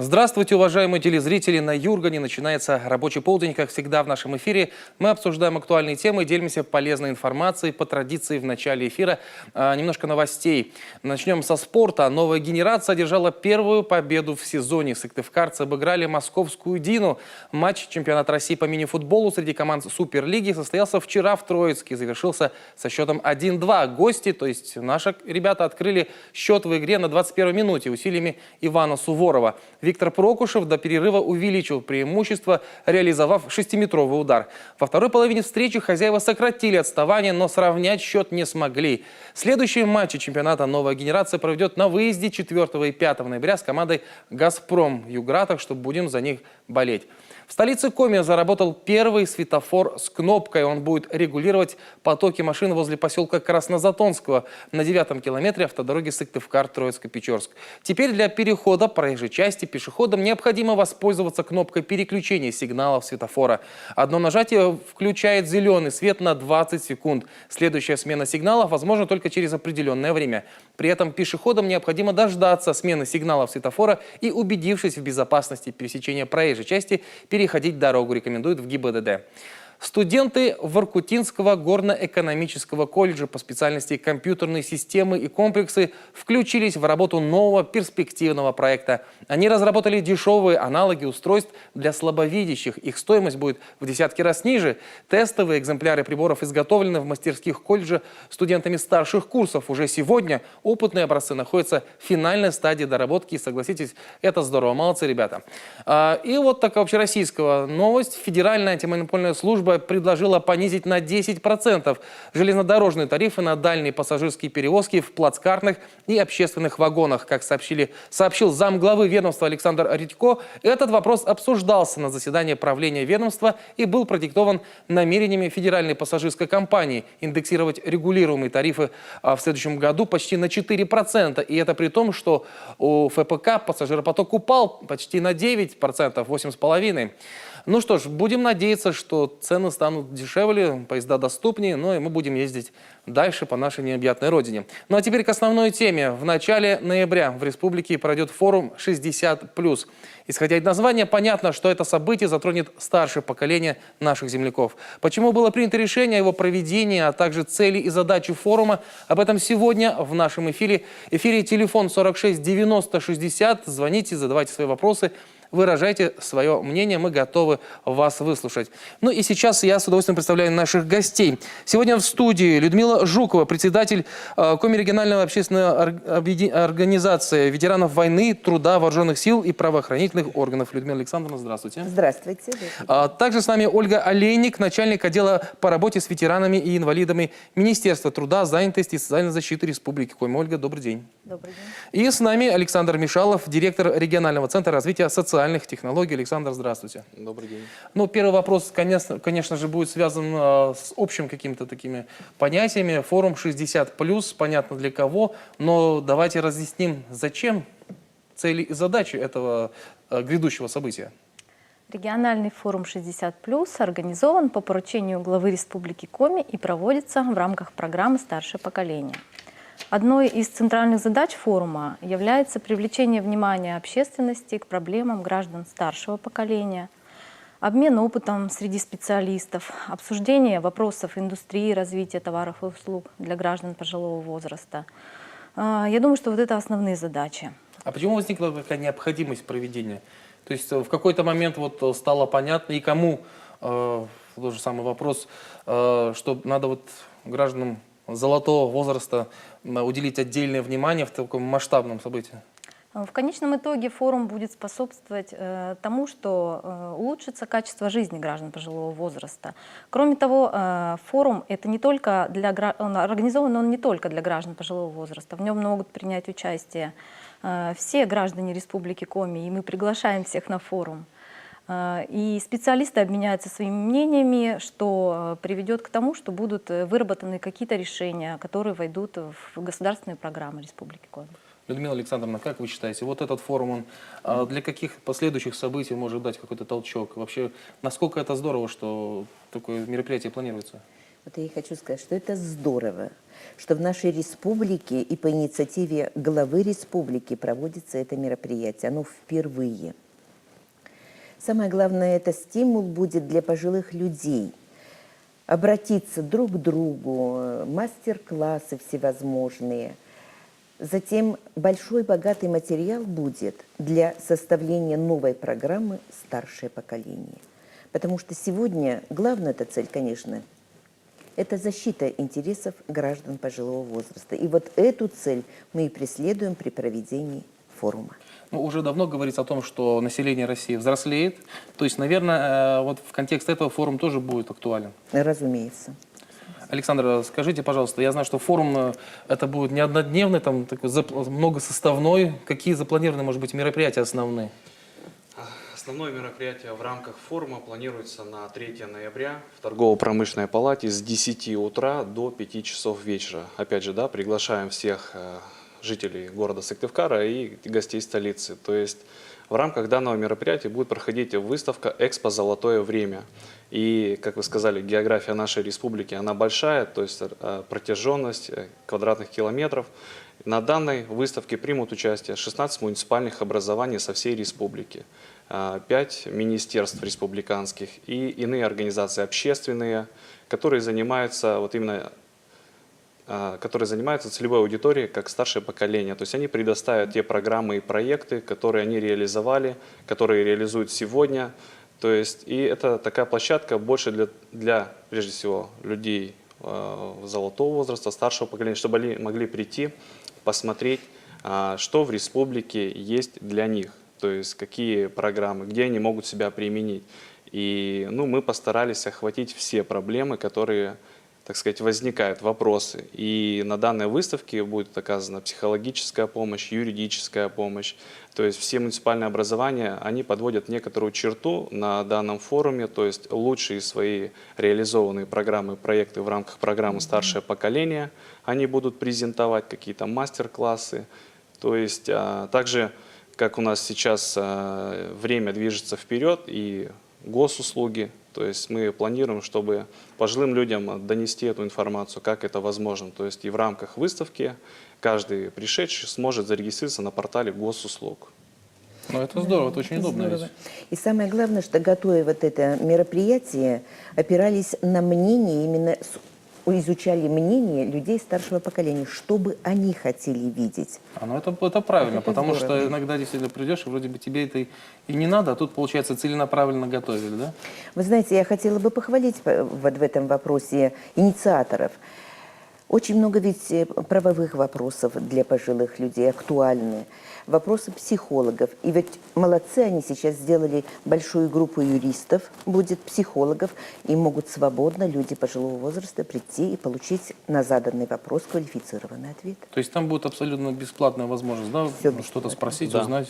Здравствуйте, уважаемые телезрители! На Юргане начинается рабочий полдень. Как всегда в нашем эфире мы обсуждаем актуальные темы, делимся полезной информацией. По традиции в начале эфира немножко новостей. Начнем со спорта. Новая генерация одержала первую победу в сезоне. Сыктывкарцы обыграли московскую «Дину». Матч чемпионата России по мини-футболу среди команд Суперлиги состоялся вчера в Троицке. Завершился со счетом 1-2. Гости, то есть наши ребята, открыли счет в игре на 21-й минуте усилиями Ивана Суворова. Виктор Прокушев до перерыва увеличил преимущество, реализовав 6-метровый удар. Во второй половине встречи хозяева сократили отставание, но сравнять счет не смогли. Следующие матчи чемпионата «Новая генерация» проведет на выезде 4 и 5 ноября с командой «Газпром» Югра, так что будем за них болеть. В столице Коми заработал первый светофор с кнопкой. Он будет регулировать потоки машин возле поселка Краснозатонского на 9-м километре автодороги Сыктывкар-Троицко-Печорск. Теперь для перехода проезжей части пешеходам необходимо воспользоваться кнопкой переключения сигналов светофора. Одно нажатие включает зеленый свет на 20 секунд. Следующая смена сигналов возможна только через определенное время. При этом пешеходам необходимо дождаться смены сигналов светофора и, убедившись в безопасности пересечения проезжей части, переходить дорогу, рекомендуют в ГИБДД. Студенты Воркутинского горно-экономического колледжа по специальности компьютерные системы и комплексы включились в работу нового перспективного проекта. Они разработали дешевые аналоги устройств для слабовидящих. Их стоимость будет в десятки раз ниже. Тестовые экземпляры приборов изготовлены в мастерских колледжа студентами старших курсов. Уже сегодня опытные образцы находятся в финальной стадии доработки. И, согласитесь, это здорово. Молодцы, ребята. И вот такая общероссийская новость. Федеральная антимонопольная служба предложила понизить на 10% железнодорожные тарифы на дальние пассажирские перевозки в плацкартных и общественных вагонах. Как сообщил замглавы ведомства Александр Редько, этот вопрос обсуждался на заседании правления ведомства и был продиктован намерениями федеральной пассажирской компании индексировать регулируемые тарифы в следующем году почти на 4%. И это при том, что у ФПК пассажиропоток упал почти на 9%, 8,5%. Ну что ж, будем надеяться, что цены станут дешевле, поезда доступнее, но и мы будем ездить дальше по нашей необъятной родине. Ну а теперь к основной теме. В начале ноября в республике пройдет форум 60+. Исходя из названия, понятно, что это событие затронет старшее поколение наших земляков. Почему было принято решение о его проведении, а также цели и задачи форума, об этом сегодня в нашем эфире. Телефон 46 90 60. Звоните, задавайте свои вопросы. Выражайте свое мнение, мы готовы вас выслушать. Ну и сейчас я с удовольствием представляю наших гостей. Сегодня в студии Людмила Жукова, председатель Коми региональной общественной организации ветеранов войны, труда, вооруженных сил и правоохранительных органов. Людмила Александровна, здравствуйте. Здравствуйте. Также с нами Ольга Олейник, начальник отдела по работе с ветеранами и инвалидами Министерства труда, занятости и социальной защиты Республики Коми. Ольга, добрый день. Добрый день. И с нами Александр Мишалов, директор регионального центра развития социальных технологий. Александр, здравствуйте. Добрый день. Ну, первый вопрос, конечно же, будет связан с общим какими-то такими понятиями. Форум 60+, понятно для кого, но давайте разъясним, зачем, цели и задачи этого грядущего события. Региональный форум 60+, организован по поручению главы Республики Коми и проводится в рамках программы «Старшее поколение». Одной из центральных задач форума является привлечение внимания общественности к проблемам граждан старшего поколения, обмен опытом среди специалистов, обсуждение вопросов индустрии, развития товаров и услуг для граждан пожилого возраста. Я думаю, что вот это основные задачи. А почему возникла такая необходимость проведения? То есть в какой-то момент вот стало понятно, и кому, тот же самый вопрос, что надо вот гражданам золотого возраста уделить отдельное внимание в таком масштабном событии? В конечном итоге форум будет способствовать тому, что улучшится качество жизни граждан пожилого возраста. Кроме того, форум это не только организован он не только для граждан пожилого возраста. В нем могут принять участие все граждане Республики Коми, и мы приглашаем всех на форум. И специалисты обменяются своими мнениями, что приведет к тому, что будут выработаны какие-то решения, которые войдут в государственные программы Республики Коми. Людмила Александровна, как вы считаете, вот этот форум, он для каких последующих событий может дать какой-то толчок? Вообще, насколько это здорово, что такое мероприятие планируется? Вот я и хочу сказать, что это здорово, что в нашей республике и по инициативе главы республики проводится это мероприятие. Оно впервые. Самое главное, это стимул будет для пожилых людей обратиться друг к другу, мастер-классы всевозможные. Затем большой богатый материал будет для составления новой программы «Старшее поколение». Потому что сегодня главная эта цель, конечно, это защита интересов граждан пожилого возраста. И вот эту цель мы и преследуем при проведении форума. Ну, уже давно говорится о том, что население России взрослеет. То есть, наверное, вот в контексте этого форум тоже будет актуален. Разумеется. Александр, скажите, пожалуйста, я знаю, что форум это будет не однодневный, там такой многосоставной. Какие запланированы, может быть, мероприятия основные? Основное мероприятие в рамках форума планируется на 3 ноября в торгово-промышленной палате с 10 утра до 5 часов вечера. Опять же, да, приглашаем всех жителей города Сыктывкара и гостей столицы. То есть в рамках данного мероприятия будет проходить выставка «Экспо Золотое время». И, как вы сказали, география нашей республики, она большая, то есть протяженность квадратных километров. На данной выставке примут участие 16 муниципальных образований со всей республики, 5 министерств республиканских и иные организации общественные, которые занимаются вот именно которые занимаются целевой аудиторией как старшее поколение. То есть они предоставят те программы и проекты, которые они реализовали, которые реализуют сегодня. То есть и это такая площадка больше для прежде всего, людей золотого возраста, старшего поколения, чтобы они могли прийти, посмотреть, что в республике есть для них. То есть какие программы, где они могут себя применить. И мы постарались охватить все проблемы, которые, так сказать, возникают, вопросы. И на данной выставке будет оказана психологическая помощь, юридическая помощь. То есть все муниципальные образования, они подводят некоторую черту на данном форуме, то есть лучшие свои реализованные программы, проекты в рамках программы «Старшее поколение», они будут презентовать какие-то мастер-классы. То есть также, как у нас сейчас время движется вперед и госуслуги, то есть мы планируем, чтобы пожилым людям донести эту информацию, как это возможно. То есть и в рамках выставки каждый пришедший сможет зарегистрироваться на портале госуслуг. Ну, это здорово, это очень Это удобно. здорово. Ведь. И самое главное, что готовя вот это мероприятие, опирались на мнение, именно изучали мнение людей старшего поколения, что бы они хотели видеть. Это правильно, Это потому здорово. что иногда действительно придешь, и вроде бы тебе это и не надо, а тут, получается, целенаправленно готовили, да? Вы знаете, я хотела бы похвалить вот в этом вопросе инициаторов. Очень много ведь правовых вопросов для пожилых людей актуальны. Вопросы психологов. И ведь молодцы, они сейчас сделали большую группу юристов, будет психологов, и могут свободно люди пожилого возраста прийти и получить на заданный вопрос квалифицированный ответ. То есть там будет абсолютно бесплатная возможность, да, Всё что-то бесплатно. спросить, Да. узнать.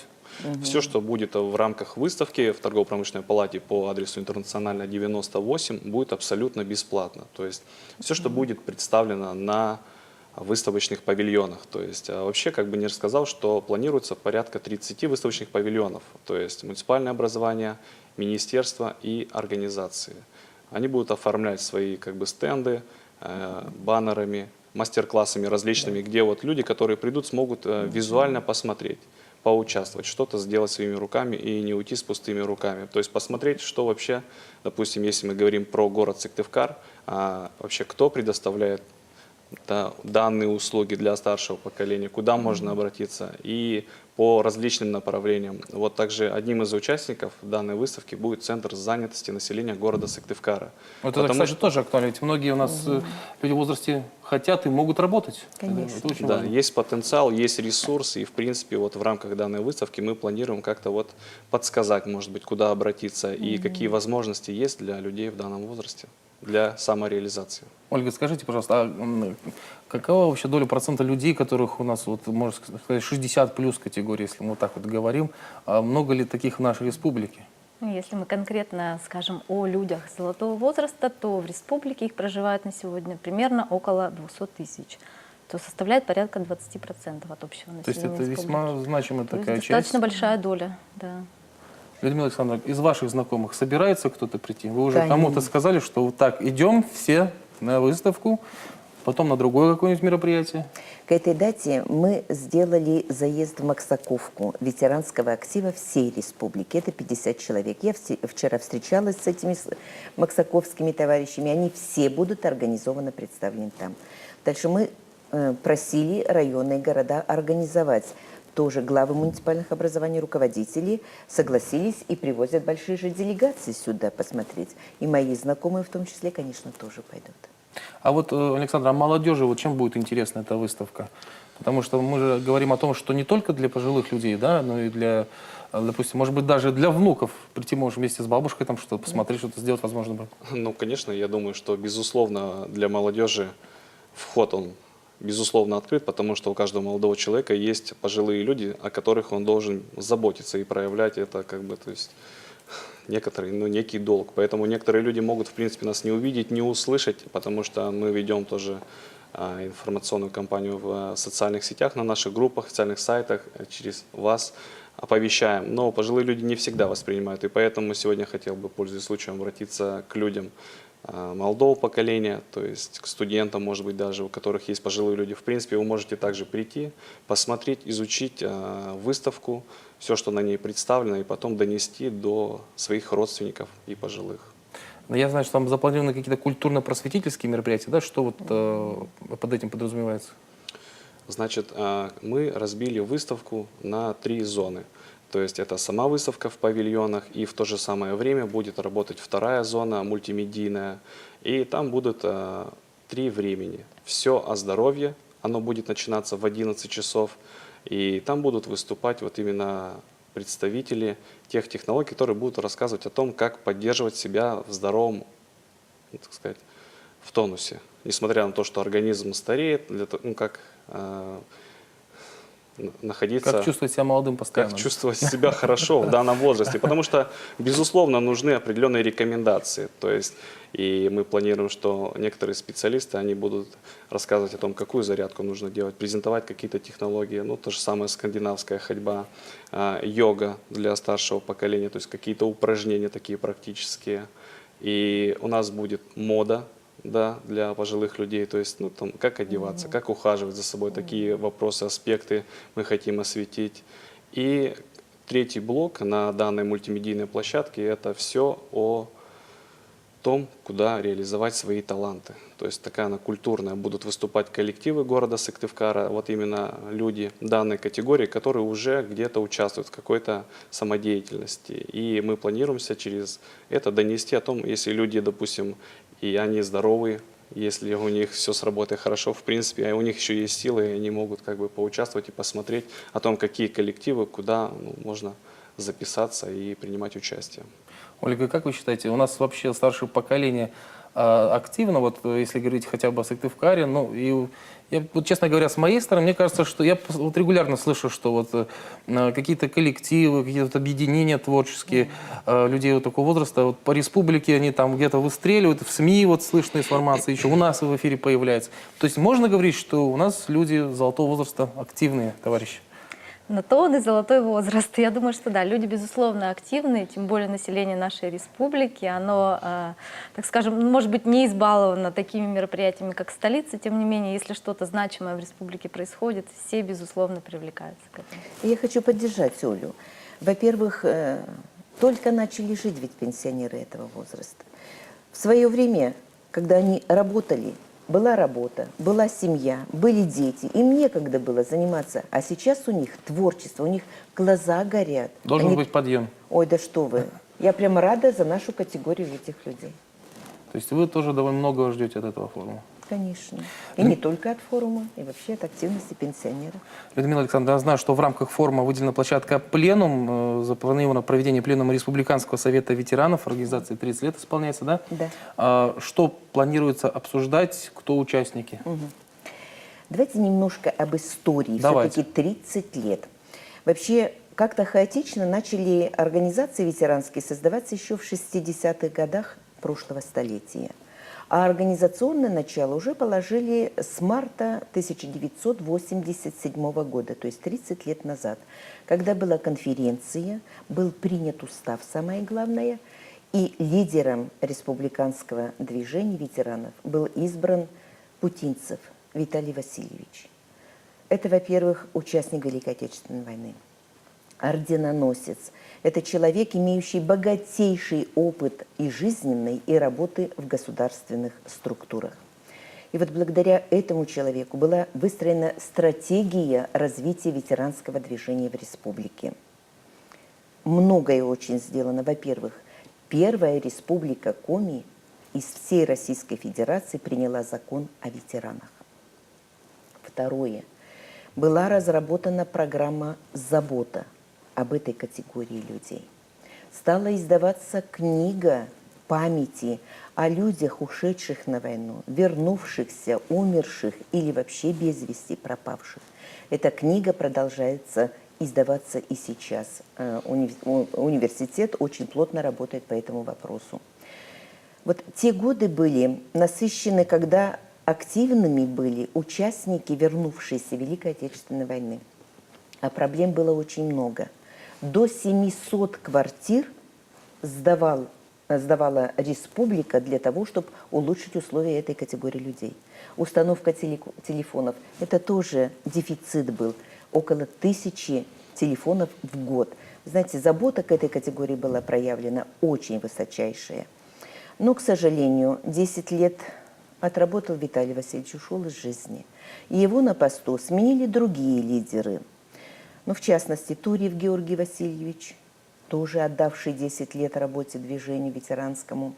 Все, что будет в рамках выставки в торгово-промышленной палате по адресу Интернациональная 98, будет абсолютно бесплатно. То есть все, что будет представлено на выставочных павильонах. То есть вообще, как бы не рассказал, что планируется порядка 30 выставочных павильонов. То есть муниципальное образование, министерства и организации. Они будут оформлять свои как бы стенды баннерами, мастер-классами различными, где вот люди, которые придут, смогут визуально посмотреть, поучаствовать, что-то сделать своими руками и не уйти с пустыми руками. То есть посмотреть, что вообще, допустим, если мы говорим про город Сыктывкар, вообще кто предоставляет данные услуги для старшего поколения, куда можно обратиться и по различным направлениям. Вот также одним из участников данной выставки будет Центр занятости населения города Сыктывкара. Вот это, кстати, тоже актуально, ведь многие у нас люди в возрасте хотят и могут работать. Конечно. Это очень Да, важно. есть потенциал, есть ресурсы, и в принципе вот в рамках данной выставки мы планируем как-то вот подсказать, может быть, куда обратиться и какие возможности есть для людей в данном возрасте для самореализации. Ольга, скажите, пожалуйста, какова вообще доля процента людей, которых у нас, вот, можно сказать, 60 плюс категории, если мы вот так вот говорим, много ли таких в нашей республике? Ну, если мы конкретно скажем о людях золотого возраста, то в республике их проживает на сегодня примерно около 200 тысяч, то составляет порядка 20% от общего населения. То есть это республики. весьма значимая То есть такая часть. достаточно большая доля, да. Людмила Александровна, из ваших знакомых собирается кто-то прийти? Вы уже Конечно. кому-то сказали, что вот так идем все на выставку, потом на другое какое-нибудь мероприятие. К этой дате мы сделали заезд в Максаковку ветеранского актива всей республики. Это 50 человек. Я вчера встречалась с этими максаковскими товарищами. Они все будут организованно представлены там. Дальше мы просили районы и города организовать. Тоже главы муниципальных образований, руководители согласились и привозят большие же делегации сюда посмотреть. И мои знакомые в том числе, конечно, тоже пойдут. А вот, Александр, а молодежи, вот чем будет интересна эта выставка? Потому что мы же говорим о том, что не только для пожилых людей, да, но и для, допустим, может быть, даже для внуков прийти можешь вместе с бабушкой, там что-то посмотреть, что-то сделать, возможно, будет. Ну, конечно, я думаю, что, безусловно, для молодежи вход, он, безусловно, открыт, потому что у каждого молодого человека есть пожилые люди, о которых он должен заботиться и проявлять это, как бы, то есть, некоторый, ну, некий долг. Поэтому некоторые люди могут, в принципе, нас не увидеть, не услышать, потому что мы ведем тоже информационную кампанию в социальных сетях, на наших группах, официальных сайтах, через вас оповещаем. Но пожилые люди не всегда воспринимают, и поэтому сегодня хотел бы, пользуясь случаем, обратиться к людям молодого поколения, то есть к студентам, может быть, даже, у которых есть пожилые люди. В принципе, вы можете также прийти, посмотреть, изучить выставку, все, что на ней представлено, и потом донести до своих родственников и пожилых. Но я знаю, что там запланированы какие-то культурно-просветительские мероприятия, да? Что вот под этим подразумевается? Значит, мы разбили выставку на 3 зоны. То есть это сама выставка в павильонах, и в то же самое время будет работать вторая зона, мультимедийная. И там будут 3 времени. Все о здоровье, оно будет начинаться в 11 часов. И там будут выступать вот именно представители тех технологий, которые будут рассказывать о том, как поддерживать себя в здоровом, так сказать, в тонусе. Несмотря на то, что организм стареет, ну, как находиться... Как чувствовать себя молодым постоянно. Как чувствовать себя хорошо в данном возрасте. Потому что, безусловно, нужны определенные рекомендации. То есть, и мы планируем, что некоторые специалисты, они будут рассказывать о том, какую зарядку нужно делать, презентовать какие-то технологии. Ну, то же самое скандинавская ходьба, йога для старшего поколения, то есть какие-то упражнения такие практические. И у нас будет мода, да, для пожилых людей, то есть, ну, там, как одеваться, как ухаживать за собой, такие вопросы, аспекты мы хотим осветить. И 3-й блок на данной мультимедийной площадке – это все о том, куда реализовать свои таланты. То есть такая она культурная. Будут выступать коллективы города Сыктывкара, вот именно люди данной категории, которые уже где-то участвуют в какой-то самодеятельности. И мы планируемся через это донести о том, если люди, допустим, и они здоровые, если у них все сработает хорошо, в принципе, а у них еще есть силы, и они могут как бы поучаствовать и посмотреть о том, какие коллективы, куда, ну, можно записаться и принимать участие. Ольга, как вы считаете, у нас вообще старшее поколение активно, вот если говорить хотя бы о Сыктывкаре, ну, и я, вот, честно говоря, с моей стороны, мне кажется, что я вот регулярно слышу, что вот какие-то коллективы, какие-то вот объединения творческие людей вот такого возраста, вот по республике они там где-то выстреливают, в СМИ вот слышно информация, еще у нас в эфире появляется. То есть можно говорить, что у нас люди золотого возраста активные, товарищи? На то он и золотой возраст. Я думаю, что да, люди, безусловно, активные, тем более население нашей республики, оно, так скажем, может быть, не избаловано такими мероприятиями, как столица, тем не менее, если что-то значимое в республике происходит, все, безусловно, привлекаются к этому. Я хочу поддержать Олю. Во-первых, только начали жить ведь пенсионеры этого возраста. В свое время, когда они работали, была работа, была семья, были дети, им некогда было заниматься. А сейчас у них творчество, у них глаза горят. Должен быть подъем. Ой, да что вы. Я прямо рада за нашу категорию этих людей. То есть вы тоже довольно много ждете от этого форума? Конечно. И не только от форума, и вообще от активности пенсионеров. Людмила Александровна, я знаю, что в рамках форума выделена площадка «Пленум», запланировано проведение пленума Республиканского совета ветеранов, организации 30 лет исполняется, да? Да. Что планируется обсуждать, кто участники? Давайте немножко об истории. Давайте. Все-таки 30 лет. Вообще, как-то хаотично начали организации ветеранские создаваться еще в 60-х годах прошлого столетия. А организационное начало уже положили с марта 1987 года, то есть 30 лет назад, когда была конференция, был принят устав, самое главное, И лидером республиканского движения ветеранов был избран Путинцев Виталий Васильевич. Это, во-первых, участник Великой Отечественной войны, орденоносец. Это человек, имеющий богатейший опыт и жизненной, и работы в государственных структурах. И вот благодаря этому человеку была выстроена стратегия развития ветеранского движения в республике. Многое очень сделано. Во-первых, первая республика Коми из всей Российской Федерации приняла закон о ветеранах. Второе. Была разработана программа «Забота» об этой категории людей. Стала издаваться книга памяти о людях, ушедших на войну, вернувшихся, умерших или вообще без вести пропавших. Эта книга продолжается издаваться и сейчас. Университет очень плотно работает по этому вопросу. Вот те годы были насыщены, когда активными были участники, вернувшиеся Великой Отечественной войны. А проблем было очень много. До 700 квартир сдавала республика для того, чтобы улучшить условия этой категории людей. Установка телефонов – это тоже дефицит был. Около 1000 телефонов в год. Знаете, забота к этой категории была проявлена очень высочайшая. Но, к сожалению, 10 лет отработал Виталий Васильевич, ушел из жизни. И его на посту сменили другие лидеры. Ну, в частности, Турьев Георгий Васильевич, тоже отдавший 10 лет работе движению ветеранскому.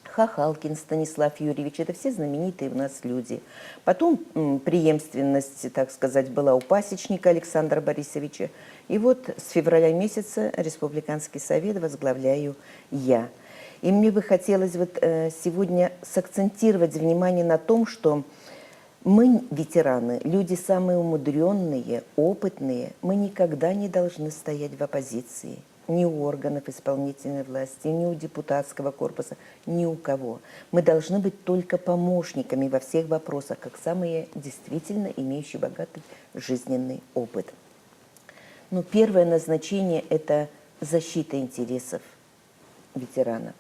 Хахалкин Станислав Юрьевич, это все знаменитые у нас люди. Потом преемственность, так сказать, была у пасечника Александра Борисовича. И вот с февраля месяца Республиканский совет возглавляю я. И мне бы хотелось вот сегодня сакцентировать внимание на том, что мы, ветераны, люди самые умудренные, опытные, мы никогда не должны стоять в оппозиции. Ни у органов исполнительной власти, ни у депутатского корпуса, ни у кого. Мы должны быть только помощниками во всех вопросах, как самые действительно имеющие богатый жизненный опыт. Но первое назначение – это защита интересов ветеранов.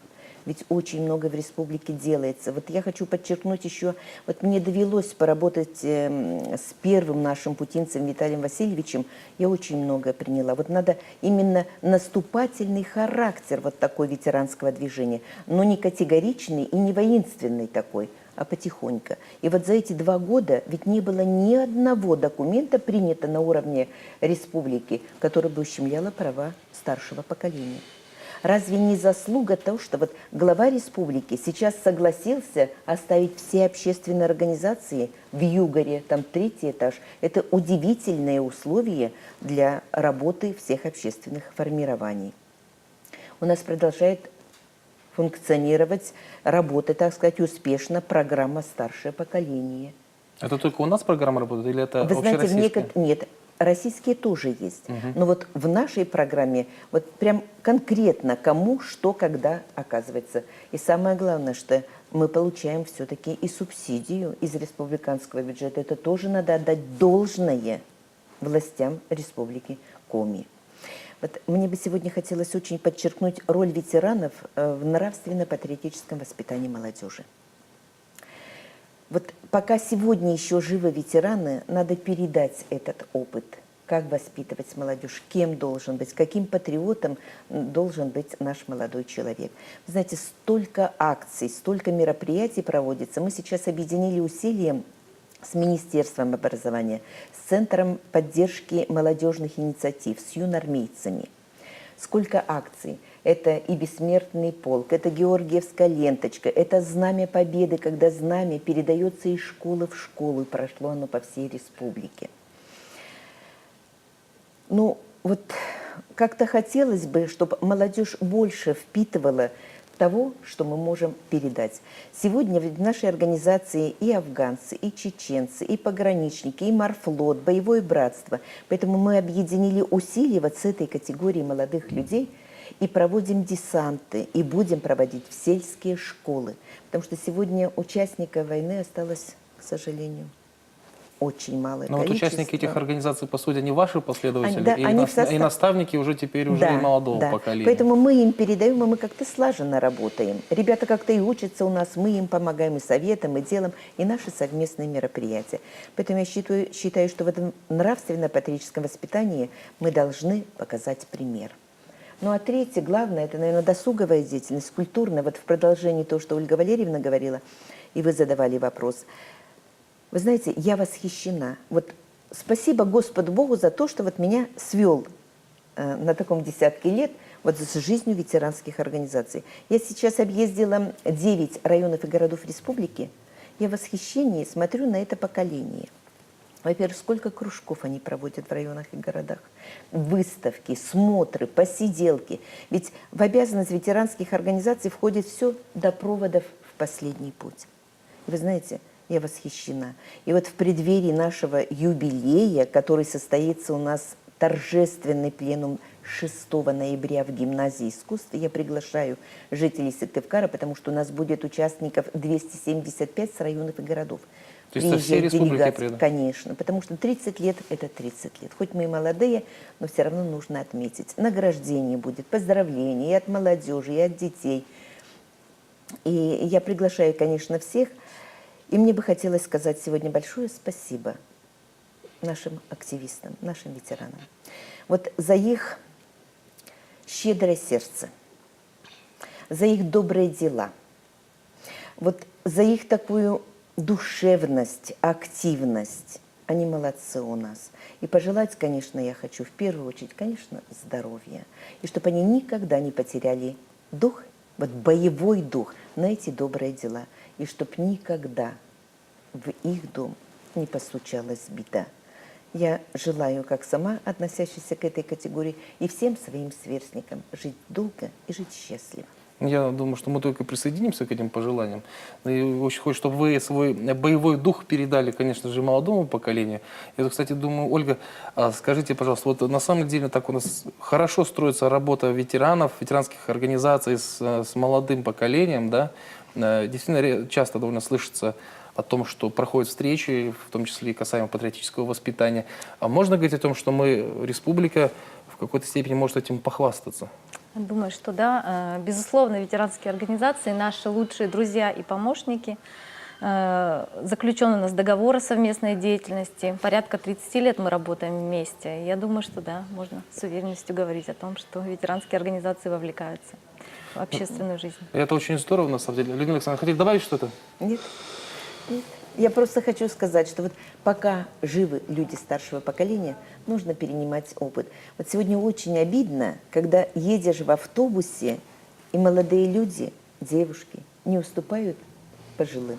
Ведь очень много в республике делается. Вот я хочу подчеркнуть еще, вот мне довелось поработать с первым нашим путинцем Виталием Васильевичем, я очень многое приняла. Вот надо именно наступательный характер вот такой ветеранского движения, но не категоричный и не воинственный такой, а потихоньку. И вот за эти 2 года ведь не было ни одного документа принято на уровне республики, который бы ущемляло права старшего поколения. Разве не заслуга того, что вот глава республики сейчас согласился оставить все общественные организации в Югоре, там 3-й этаж? Это удивительные условия для работы всех общественных формирований. У нас продолжает функционировать, работать, так сказать, успешно программа «Старшее поколение». Это только у нас программа работает или это Вы знаете, общероссийская? нет, российские тоже есть. Но вот в нашей программе вот прям конкретно кому, что, когда оказывается. И самое главное, что мы получаем все-таки и субсидию из республиканского бюджета. Это тоже надо отдать должное властям республики Коми. Вот мне бы сегодня хотелось очень подчеркнуть роль ветеранов в нравственно-патриотическом воспитании молодежи. Вот пока сегодня еще живы ветераны, надо передать этот опыт. Как воспитывать молодежь, кем должен быть, каким патриотом должен быть наш молодой человек. Вы знаете, столько акций, столько мероприятий проводится. Мы сейчас объединили усилия с Министерством образования, с Центром поддержки молодежных инициатив, с юнормейцами. Сколько акций. Это и бессмертный полк, это Георгиевская ленточка, это Знамя Победы, когда знамя передается из школы в школу, и прошло оно по всей республике. Ну, вот как-то хотелось бы, чтобы молодежь больше впитывала того, что мы можем передать. Сегодня в нашей организации и афганцы, и чеченцы, и пограничники, и морфлот, боевое братство. Поэтому мы объединили усилия вот с этой категорией молодых людей и проводим десанты, и будем проводить в сельские школы. Потому что сегодня участников войны осталось, к сожалению, очень малое Но вот количество. участники этих организаций, по сути, они ваши последователи, Да, и, они и наставники уже теперь уже Да, и молодого да. поколения. Поэтому мы им передаем, и мы как-то слаженно работаем. Ребята как-то и учатся у нас, мы им помогаем и советом, и делом, и наши совместные мероприятия. Поэтому я считаю, что в этом нравственно-патриотическом воспитании мы должны показать пример. Ну а третье, главное, это, наверное, досуговая деятельность, культурная. Вот в продолжении того, что Ольга Валерьевна говорила, и вы задавали вопрос. Вы знаете, я восхищена. Вот спасибо Господу Богу за то, что вот меня свел на таком десятке лет вот с жизнью ветеранских организаций. Я сейчас объездила 9 районов и городов республики. Я в восхищении смотрю на это поколение. Во-первых, сколько кружков они проводят в районах и городах. Выставки, смотры, посиделки. Ведь в обязанность ветеранских организаций входит все до проводов в последний путь. И вы знаете, я восхищена. И вот в преддверии нашего юбилея, который состоится у нас торжественный пленум 6 ноября в гимназии искусств, я приглашаю жителей Сыктывкара, потому что у нас будет участников 275 с районов и городов. То есть со всей республики приедут? Конечно, потому что 30 лет – это 30 лет. Хоть мы и молодые, но все равно нужно отметить. Награждение будет, поздравления и от молодежи, и от детей. И я приглашаю, конечно, всех. И мне бы хотелось сказать сегодня большое спасибо нашим активистам, нашим ветеранам. Вот за их щедрое сердце, за их добрые дела, вот за их такую душевность, активность. Они молодцы у нас. И пожелать, конечно, я хочу в первую очередь, конечно, здоровья. И чтобы они никогда не потеряли дух, вот боевой дух на эти добрые дела. И чтобы никогда в их дом не постучалась беда. Я желаю, как сама, относящаяся к этой категории, и всем своим сверстникам жить долго и жить счастливо. Я думаю, что мы только присоединимся к этим пожеланиям. И очень хочу, чтобы вы свой боевой дух передали, конечно же, молодому поколению. Я, кстати, думаю, Ольга, скажите, пожалуйста, вот на самом деле так у нас хорошо строится работа ветеранов, ветеранских организаций с молодым поколением, да? Действительно, часто довольно слышится о том, что проходят встречи, в том числе и касаемо патриотического воспитания. А можно говорить о том, что мы, республика, в какой-то степени может этим похвастаться? Думаю, что да. Безусловно, ветеранские организации, наши лучшие друзья и помощники. Заключен у нас договор о совместной деятельности. Порядка 30 лет мы работаем вместе. Я думаю, что да, можно с уверенностью говорить о том, что ветеранские организации вовлекаются в общественную жизнь. Это очень здорово, на самом деле. Людмила Александровна, хотите добавить что-то? Нет. Нет. Я просто хочу сказать, что вот пока живы люди старшего поколения, нужно перенимать опыт. Вот сегодня очень обидно, когда едешь в автобусе, и молодые люди, девушки, не уступают пожилым.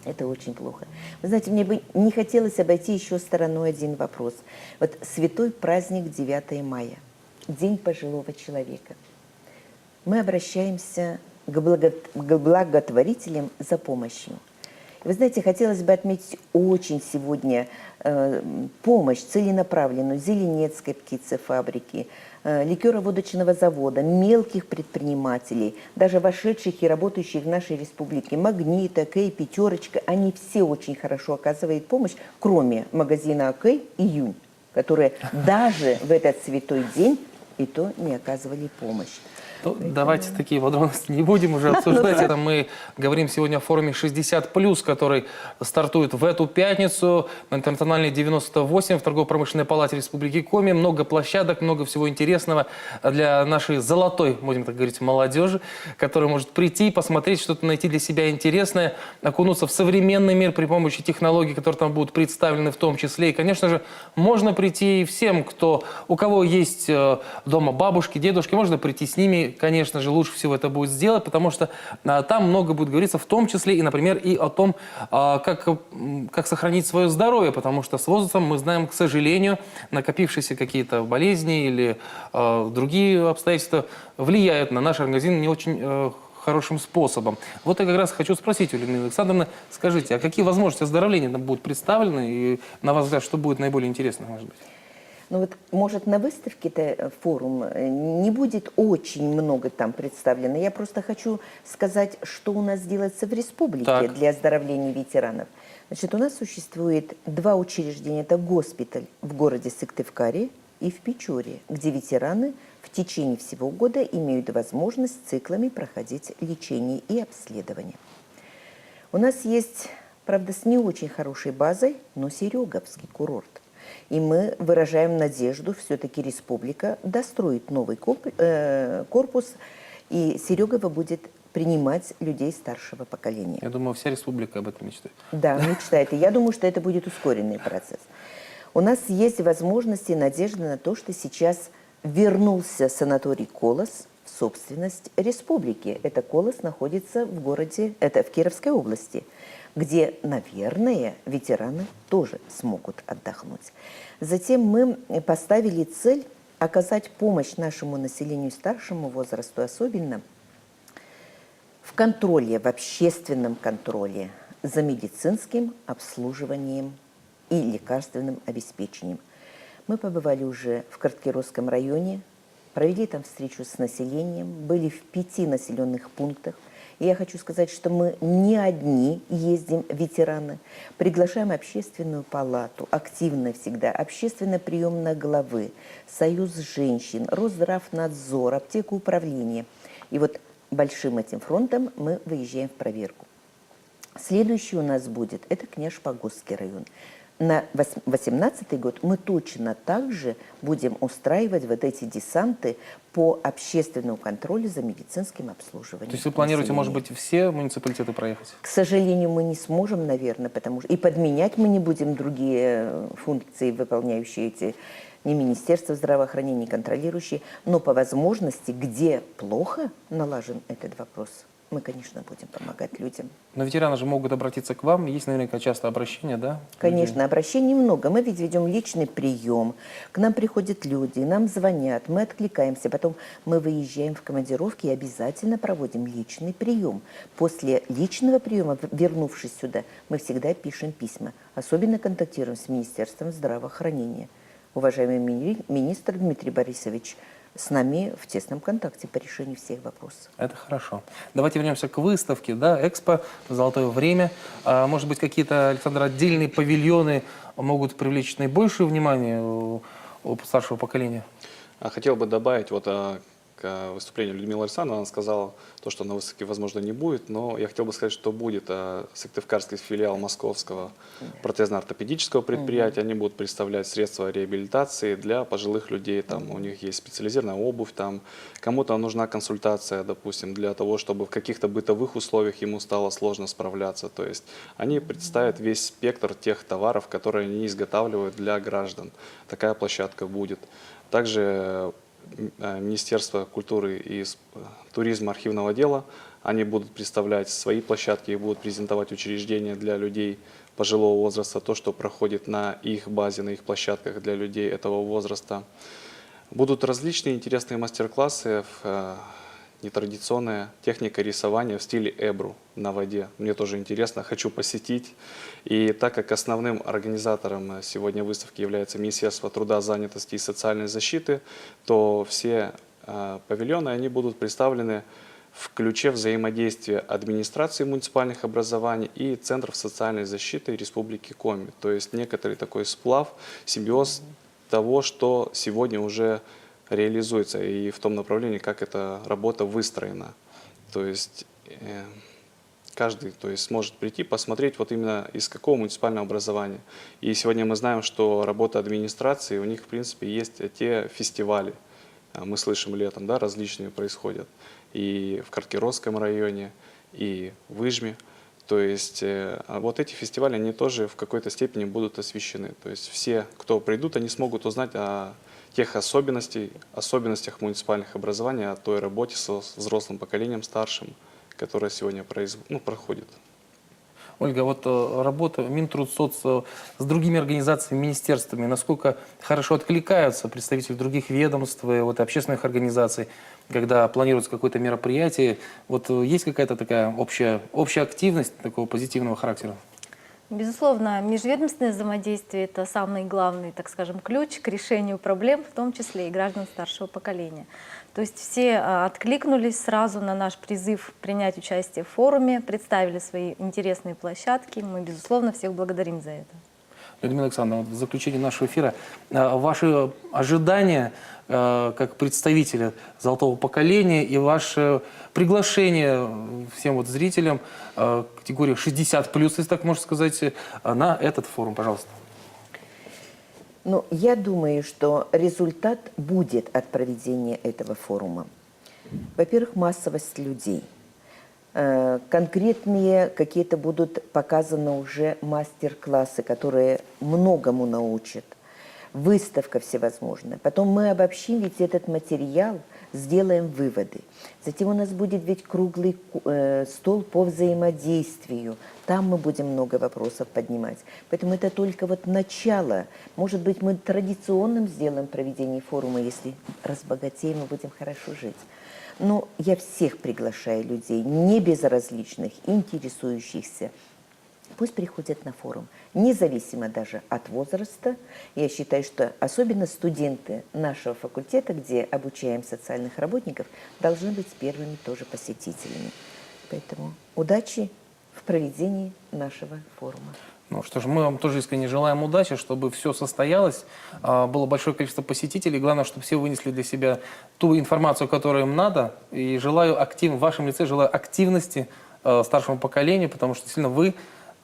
Это очень плохо. Вы знаете, мне бы не хотелось обойти еще стороной один вопрос. Вот святой праздник 9 мая, День пожилого человека. Мы обращаемся к благотворителям за помощью. Вы знаете, хотелось бы отметить очень сегодня помощь целенаправленную Зеленецкой птицефабрики, ликероводочного завода, мелких предпринимателей, даже вошедших и работающих в нашей республике, Магнита, Кей, Пятерочка, они все очень хорошо оказывают помощь, кроме магазина Кей «Июнь», которые даже в этот святой день и то не оказывали помощь. Ну, давайте такие подробности не будем уже обсуждать. Это мы говорим сегодня о форуме 60+, который стартует в эту пятницу на Интернациональной 98 в Торгово-промышленной палате Республики Коми. Много площадок, много всего интересного для нашей золотой, будем так говорить, молодежи, которая может прийти, посмотреть, что-то найти для себя интересное, окунуться в современный мир при помощи технологий, которые там будут представлены в том числе. И, конечно же, можно прийти всем, у кого есть дома бабушки, дедушки, можно прийти с ними. Конечно же, лучше всего это будет сделать, потому что там много будет говориться, в том числе и, например, и о том, как сохранить свое здоровье, потому что с возрастом мы знаем, к сожалению, накопившиеся какие-то болезни или другие обстоятельства влияют на наш организм не очень хорошим способом. Вот я как раз хочу спросить у Людмилы Александровны, скажите, а какие возможности оздоровления будут представлены, и, на ваш взгляд, что будет наиболее интересно, может быть? Ну вот, может, на выставке-то форум не будет очень много там представлено. Я просто хочу сказать, что у нас делается в республике Так. для оздоровления ветеранов. Значит, у нас существует 2 учреждения. Это госпиталь в городе Сыктывкаре и в Печоре, где ветераны в течение всего года имеют возможность циклами проходить лечение и обследование. У нас есть, правда, с не очень хорошей базой, но Сереговский курорт. И мы выражаем надежду, все-таки республика достроит новый корпус, и Серегово будет принимать людей старшего поколения. Я думаю, вся республика об этом мечтает. Да, мечтает. И я думаю, что это будет ускоренный процесс. У нас есть возможности и надежда на то, что сейчас вернулся санаторий «Колос» в собственность республики. Это «Колос» находится в городе, это в Кировской области, где, наверное, ветераны тоже смогут отдохнуть. Затем мы поставили цель оказать помощь нашему населению старшему возрасту, особенно в контроле, в общественном контроле за медицинским обслуживанием и лекарственным обеспечением. Мы побывали уже в Карткировском районе, провели там встречу с населением, были в 5 населенных пунктах. И я хочу сказать, что мы не одни ездим, ветераны, приглашаем общественную палату, активно всегда, общественно-приемные главы, Союз женщин, Росздравнадзор, аптеку управления. И вот большим этим фронтом мы выезжаем в проверку. Следующий у нас будет, это Княж-Погосский район. На 2018 год мы точно так же будем устраивать вот эти десанты по общественному контролю за медицинским обслуживанием. То есть вы планируете, населения. может быть, все муниципалитеты проехать? К сожалению, мы не сможем, наверное, потому что и подменять мы не будем другие функции, выполняющие эти, не Министерство здравоохранения, не контролирующие, но по возможности, где плохо налажен этот вопрос, мы, конечно, будем помогать людям. Но ветераны же могут обратиться к вам. Есть наверняка часто обращения, да? Конечно, обращений много. Мы ведь ведем личный прием. К нам приходят люди, нам звонят, мы откликаемся. Потом мы выезжаем в командировки и обязательно проводим личный прием. После личного приема, вернувшись сюда, мы всегда пишем письма. Особенно контактируем с Министерством здравоохранения. Уважаемый министр Дмитрий Борисович с нами в тесном контакте по решению всех вопросов. Это хорошо. Давайте вернемся к выставке, да, Экспо, золотое время. Может быть, какие-то, Александр, отдельные павильоны могут привлечь наибольшее внимание у старшего поколения? Хотел бы добавить вот к выступлению Людмилы Александровны. Она сказала то, что на выставке, возможно, не будет, но я хотел бы сказать, что будет. Сыктывкарский филиал Московского протезно-ортопедического предприятия. Они будут представлять средства реабилитации для пожилых людей. Там у них есть специализированная обувь, там кому-то нужна консультация, допустим, для того, чтобы в каких-то бытовых условиях ему стало сложно справляться. То есть они представят весь спектр тех товаров, которые они изготавливают для граждан. Такая площадка будет. Также Министерство культуры и туризма, архивного дела, они будут представлять свои площадки и будут презентовать учреждения для людей пожилого возраста, то, что проходит на их базе, на их площадках для людей этого возраста. Будут различные интересные мастер-классы, нетрадиционная техника рисования в стиле эбру на воде. Мне тоже интересно, хочу посетить. И так как основным организатором сегодня выставки является Министерство труда, занятости и социальной защиты, то все павильоны они будут представлены в ключе взаимодействия администрации муниципальных образований и Центров социальной защиты Республики Коми. То есть некоторый такой сплав, симбиоз того, что сегодня уже реализуется и в том направлении, как эта работа выстроена. То есть каждый сможет прийти, посмотреть вот именно из какого муниципального образования. И сегодня мы знаем, что работа администрации, у них в принципе есть те фестивали, мы слышим летом, да, различные происходят. И в Карткировском районе, и в Ижме. То есть вот эти фестивали, они тоже в какой-то степени будут освещены. То есть все, кто придут, они смогут узнать о тех особенностях муниципальных образований, о той работе со взрослым поколением, старшим, которая сегодня проходит. Ольга, вот работа Минтрудсоц с другими организациями, министерствами, насколько хорошо откликаются представители других ведомств, вот, общественных организаций, когда планируется какое-то мероприятие? Вот есть какая-то такая общая активность такого позитивного характера? Безусловно, межведомственное взаимодействие – это самый главный, так скажем, ключ к решению проблем, в том числе и граждан старшего поколения. То есть все откликнулись сразу на наш призыв принять участие в форуме, представили свои интересные площадки. Мы, безусловно, всех благодарим за это. Людмила Александровна, в заключение нашего эфира, ваши ожидания как представителя золотого поколения и ваше приглашение всем вот зрителям категории 60+, если так можно сказать, на этот форум, пожалуйста. Ну, я думаю, что результат будет от проведения этого форума. Во-первых, массовость людей. Конкретные какие-то будут показаны уже мастер-классы, которые многому научат. Выставка всевозможная. Потом мы обобщим ведь этот материал, сделаем выводы. Затем у нас будет ведь круглый стол по взаимодействию. Там мы будем много вопросов поднимать. Поэтому это только вот начало. Может быть, мы традиционным сделаем проведение форума, если разбогатеем и будем хорошо жить. Но я всех приглашаю людей, не безразличных, интересующихся. Пусть приходят на форум, независимо даже от возраста. Я считаю, что особенно студенты нашего факультета, где обучаем социальных работников, должны быть первыми тоже посетителями. Поэтому удачи в проведении нашего форума. Ну что ж, мы вам тоже искренне желаем удачи, чтобы все состоялось, было большое количество посетителей, главное, чтобы все вынесли для себя ту информацию, которую им надо, и желаю в вашем лице желаю активности старшему поколению, потому что действительно вы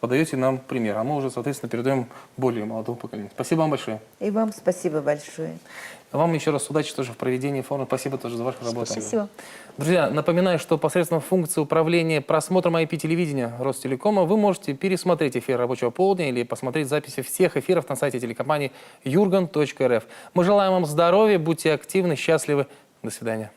подаете нам пример, а мы уже, соответственно, передаем более молодому поколению. Спасибо вам большое. И вам спасибо большое. Вам еще раз удачи тоже в проведении форума. Спасибо тоже за вашу работу. Спасибо. Друзья, напоминаю, что посредством функции управления просмотром IP-телевидения Ростелекома вы можете пересмотреть эфир рабочего полдня или посмотреть записи всех эфиров на сайте телекомпании jurgen.rf. Мы желаем вам здоровья, будьте активны, счастливы. До свидания.